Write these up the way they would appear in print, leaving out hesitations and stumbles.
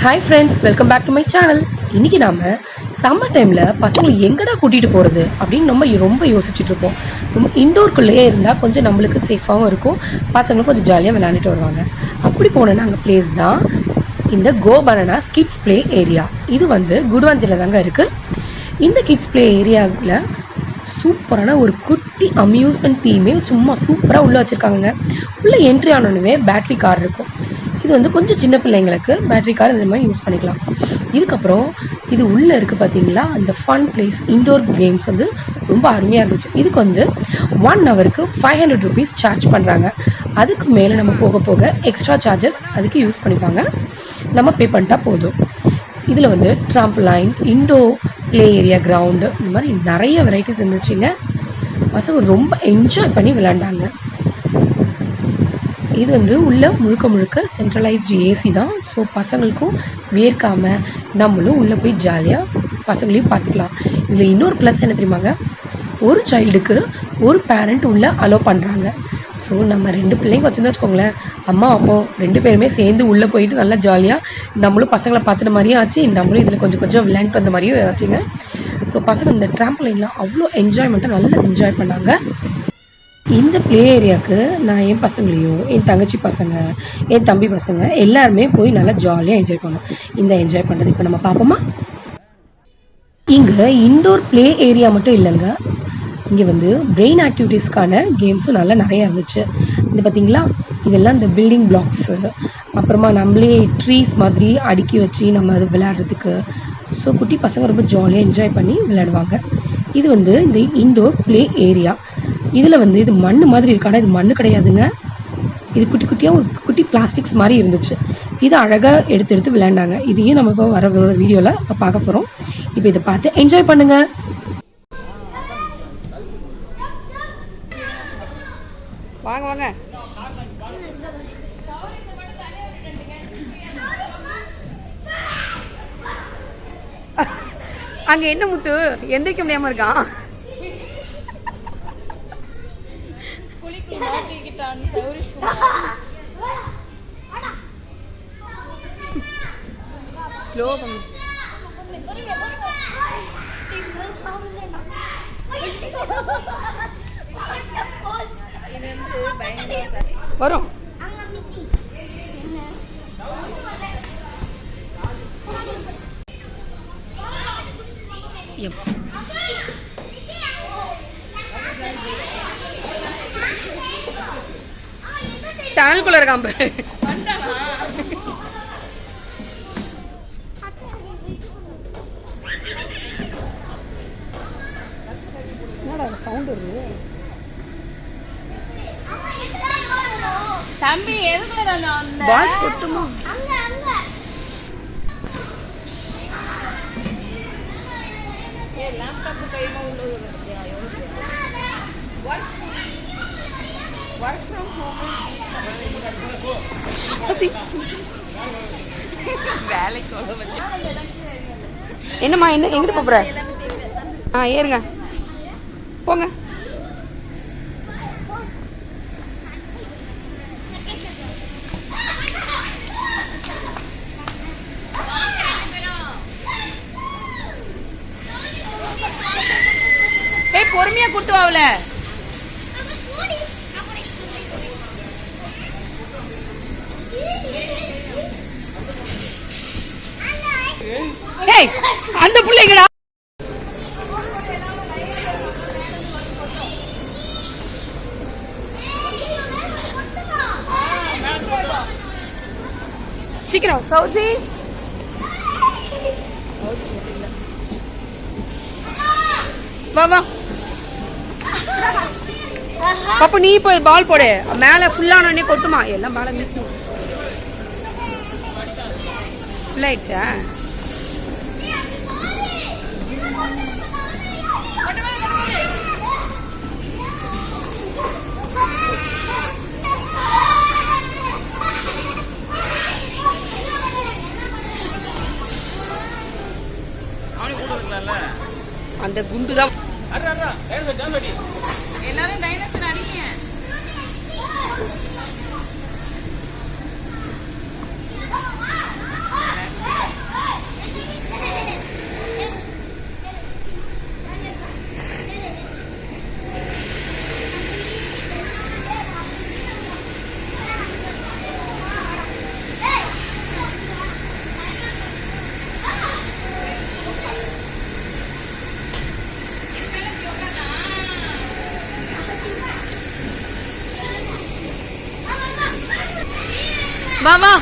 Hi friends, welcome back to my channel. இன்றைக்கி நாம் summer டைமில் பசங்களை எங்கடா கூட்டிகிட்டு போகிறது அப்படின்னு நம்ம ரொம்ப யோசிச்சுட்டு இருப்போம். ரொம்ப இன்டோர்க்குள்ளேயே இருந்தால் கொஞ்சம் நம்மளுக்கு சேஃபாகவும் இருக்கும், பசங்களும் கொஞ்சம் ஜாலியாக விளையாண்டுட்டு வருவாங்க. அப்படி போனோன்னா அங்கே பிளேஸ் தான் இந்த கோ பனானாஸ் கிட்ஸ் ப்ளே ஏரியா. இது குடுவாஞ்சலில் தாங்க இருக்குது. இந்த கிட்ஸ் ப்ளே ஏரியாவில் சூப்பரான ஒரு குட்டி அம்யூஸ்மெண்ட் தீமே சும்மா சூப்பராக உள்ளே வச்சுருக்காங்க. உள்ளே என்ட்ரி ஆனோடனே பேட்ரி கார் இருக்கும். இது கொஞ்சம் சின்ன பிள்ளைங்களுக்கு பேட்ரி கார் இந்த மாதிரி யூஸ் பண்ணிக்கலாம். இதுக்கப்புறம் இது உள்ளே இருக்குது பார்த்தீங்களா, அந்த ஃபன் பிளேஸ் இன்டோர் கேம்ஸ் ரொம்ப அருமையாக இருந்துச்சு. இதுக்கு 1 ஹவருக்கு 500 rupees சார்ஜ் பண்ணுறாங்க. அதுக்கு மேலே நம்ம போக போக எக்ஸ்ட்ரா சார்ஜஸ் அதுக்கு யூஸ் பண்ணிப்பாங்க, நம்ம பே பண்ணிட்டா போதும். இதில் ட்ராம்பலைன், இண்டோர் ப்ளே ஏரியா, கிரவுண்டு, இந்த மாதிரி நிறைய வெரைட்டிஸ் இருந்துச்சுங்க. பசங்க ரொம்ப என்ஜாய் பண்ணி விளையாண்டாங்க. இது உள்ள முழுக்க முழுக்க சென்ட்ரலைஸ்டு ஏசி தான். ஸோ பசங்களுக்கும் வேர்க்காமல் நம்மளும் உள்ளே போய் ஜாலியாக பசங்களையும் பார்த்துக்கலாம். இதில் இன்னொரு ப்ளஸ் என்ன தெரியுமாங்க, ஒரு சைல்டுக்கு ஒரு பேரண்ட் உள்ளே அலோவ் பண்ணுறாங்க. ஸோ நம்ம 2 பிள்ளைங்க வச்சுருந்தா வச்சுக்கோங்களேன், அம்மா அப்போ 2 பேருமே சேர்ந்து உள்ளே போயிட்டு நல்லா ஜாலியாக நம்மளும் பசங்களை பார்த்துட்ட மாதிரியும் ஆச்சு, நம்மளும் இதில் கொஞ்சம் விளையாண்டு வந்த மாதிரியும் ஆச்சுங்க. ஸோ பசங்க இந்த ட்ராம்பலைன்லாம் அவ்வளோ என்ஜாய்மெண்ட்டாக நல்லா என்ஜாய் பண்ணாங்க. இந்த ப்ளே ஏரியாவுக்கு நான் என் பசங்களையும், என் தங்கச்சி பசங்க, என் தம்பி பசங்க எல்லாருமே போய் நல்லா ஜாலியாக என்ஜாய் பண்ணோம். இந்த என்ஜாய் பண்ணுறது இப்போ நம்ம பார்ப்போமா. இங்கே இண்டோர் ப்ளே ஏரியா மட்டும் இல்லைங்க, இங்கே பிரெயின் ஆக்டிவிட்டீஸ்க்கான கேம்ஸும் நல்லா நிறையா இருந்துச்சு. இந்த பார்த்திங்களா, இதெல்லாம் இந்த பில்டிங் பிளாக்ஸு, அப்புறமா நம்மளே ட்ரீஸ் மாதிரி அடுக்கி வச்சு நம்ம அது விளையாடுறதுக்கு. ஸோ குட்டி பசங்க ரொம்ப ஜாலியாக என்ஜாய் பண்ணி விளையாடுவாங்க. இது இந்த இண்டோர் ப்ளே ஏரியா. இதில் இது மண் மாதிரி இருக்கு, ஆனால் இது மண் கிடையாதுங்க. இது குட்டி குட்டியாக ஒரு குட்டி பிளாஸ்டிக்ஸ் மாதிரி இருந்துச்சு. இதை அழகாக எடுத்து விளையாண்டாங்க. இதையும் நம்ம இப்போ வர வீடியோவில் இப்போ பார்க்க போகிறோம். இப்போ இதை பார்த்து என்ஜாய் பண்ணுங்கள். வாங்க வாங்க. அங்கே என்ன முத்து எந்திரிக்க முடியாமல் இருக்கான். ஸ்லோ பண்ணு. வரும். டனல்குள்ள இருக்கான். என்னடா சவுண்ட் வருது தம்பி? எதுக்குல பால்ஸ் கொட்டுமா? லேப்டாப் கைமா உள்ளது ஒர்க் ஃப்ரம் ஹோம். என்னம்மா, என்ன எங்கிட்ட போற? ஏறுங்க போங்க. பொறுமையா கூட்டு வாவுல. அந்த பிள்ளைங்கடா சீக்கிரம். சௌஜி வா வா பாப்பா, நீ இப்போ பால் போடு. மேலே ஃபுல்லானே கொட்டுமா? எல்லாம் பாலை மீச்சு ஃபுல்லாயிடுச்சா? அந்த குண்டு தான் எல்லாரும் டைனோசர் அடிங்க. வா வா.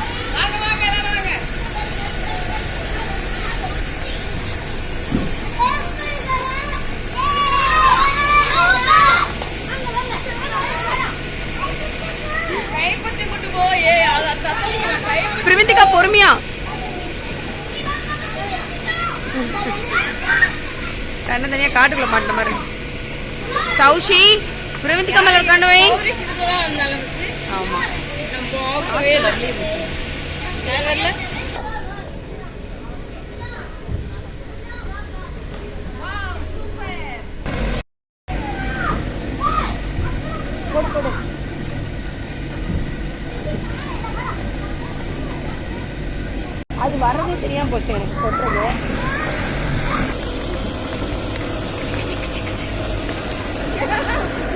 பிரவிந்திகா பொறுமையா. கண்ண தனியா காட்டுக்குள்ள மாட்ட மாதிரி. சௌஷி பிரவிந்திகா மேல கண்ணு வை. ஆமா அது வர்றதே தெரியாம போச்சு எனக்கு கொட்டுறது.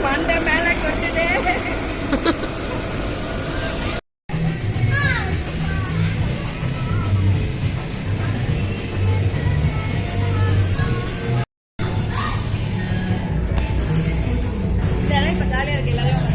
மண்டை மேல கொட்டுதே. இப்ப ஜாலியா இருக்கு எல்லாரும்.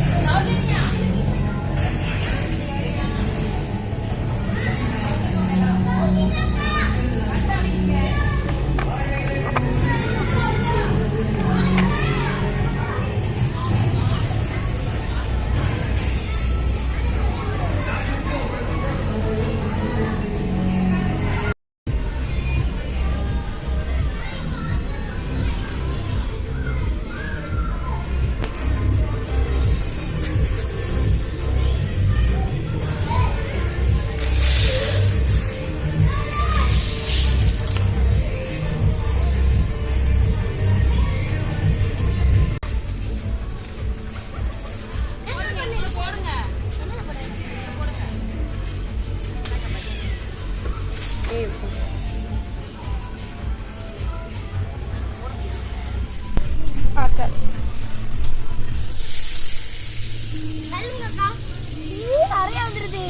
நிறைய வந்துருது.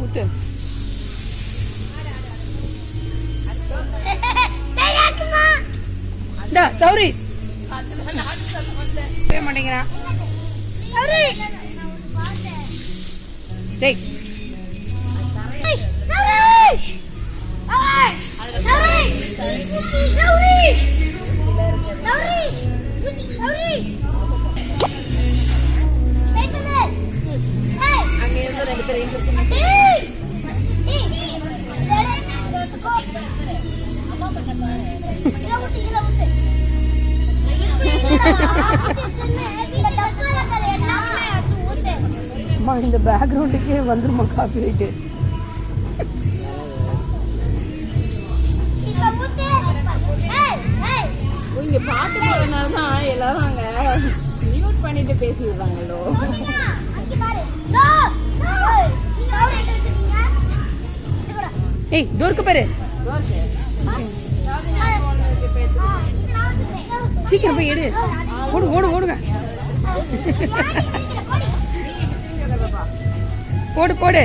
ஊத்து. சௌரீஷ் மாட்டேங்கிறான். டேய் இந்த பேக்ரவுண்டுக்கே வந்துருமா காப்பி ரைட்டு. இங்க பாட்டு போறதுனால தான் எல்லாரும் அங்க மியூட் பண்ணிட்டு பேசிடுறாங்களோ. ஏய் தூருக்கு பாரு. சீக்கிரம் போய் எடு. ஓடு ஓடு ஓடுங்க. போடு போடு.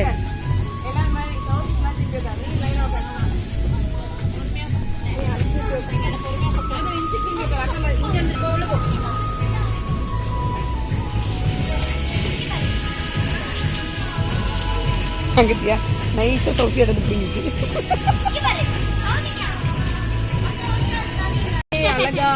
அங்கத்தியா நைஸா சௌசி எடுத்து பிடிங்கிச்சு. அழகா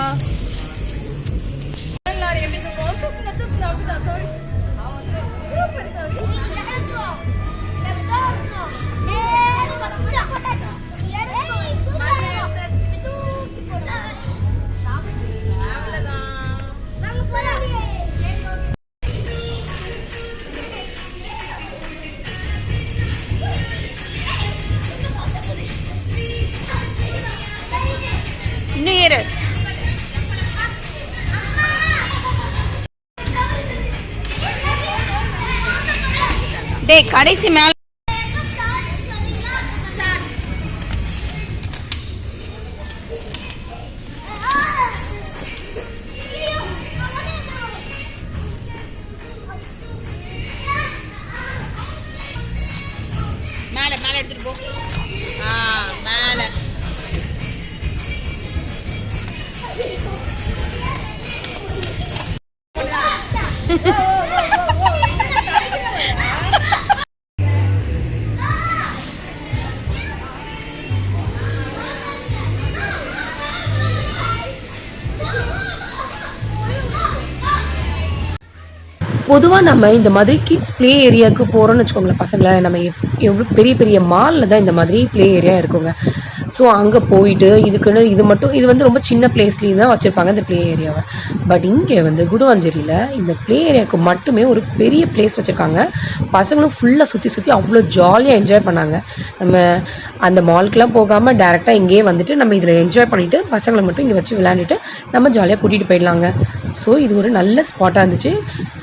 இன்னும் ஏறு. டேய் கடைசி மேல மேல மேல எடுத்துட்டு போ. மேல பொதுவாக நம்ம இந்த மாதிரி கிட்ஸ் ப்ளே ஏரியாவுக்கு போகிறோம்னு வச்சுக்கோங்களேன் பசங்களை, நம்ம எவ்வளோ பெரிய பெரிய மாலில் தான் இந்த மாதிரி ப்ளே ஏரியா இருக்குங்க. ஸோ அங்கே போயிட்டு இதுக்குன்னு இது வந்து ரொம்ப சின்ன பிளேஸ்லேயும் தான் வச்சுருப்பாங்க இந்த ப்ளே ஏரியாவை. பட் இங்கே வந்து குடுவாஞ்சேரியில் இந்த ப்ளே ஏரியாவுக்கு மட்டுமே ஒரு பெரிய பிளேஸ் வச்சுருக்காங்க. பசங்களும் ஃபுல்லாக சுற்றி அவ்வளோ ஜாலியாக என்ஜாய் பண்ணாங்க. நம்ம அந்த மாலுக்கெலாம் போகாமல் டேரெக்டாக இங்கேயே வந்துட்டு நம்ம இதில் என்ஜாய் பண்ணிவிட்டு பசங்களை மட்டும் இங்கே வச்சு விளையாண்டுட்டு நம்ம ஜாலியாக கூட்டிகிட்டு போயிடலாங்க. ஸோ இது ஒரு நல்ல ஸ்பாட்டாக இருந்துச்சு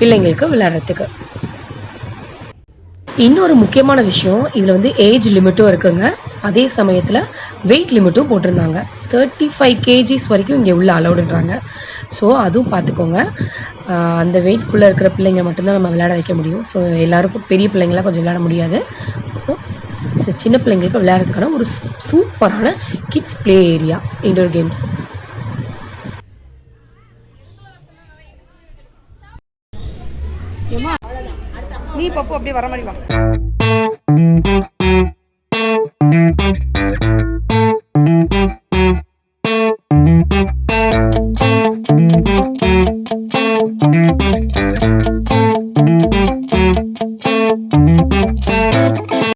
பிள்ளைங்களுக்கு விளையாடுறதுக்கு. இன்னொரு முக்கியமான விஷயம், இதில் வந்து ஏஜ் லிமிட்டும் இருக்குங்க. அதே சமயத்தில் வெயிட் லிமிட்டும் போட்டிருந்தாங்க. 35 kgs வரைக்கும் இங்கே உள்ள அலௌடுன்றாங்க. ஸோ அதுவும் பார்த்துக்கோங்க. அந்த வெயிட்குள்ளே இருக்கிற பிள்ளைங்க மட்டும்தான் நம்ம விளையாட வைக்க முடியும். ஸோ எல்லாருக்கும் பெரிய பிள்ளைங்களாம் கொஞ்சம் விளையாட முடியாது. ஸோ சின்ன பிள்ளைங்களுக்கு விளையாடுறதுக்கான ஒரு சூப்பரான kids play area, indoor games. நீ பப்பு அப்படியே வர மாதிரி வா.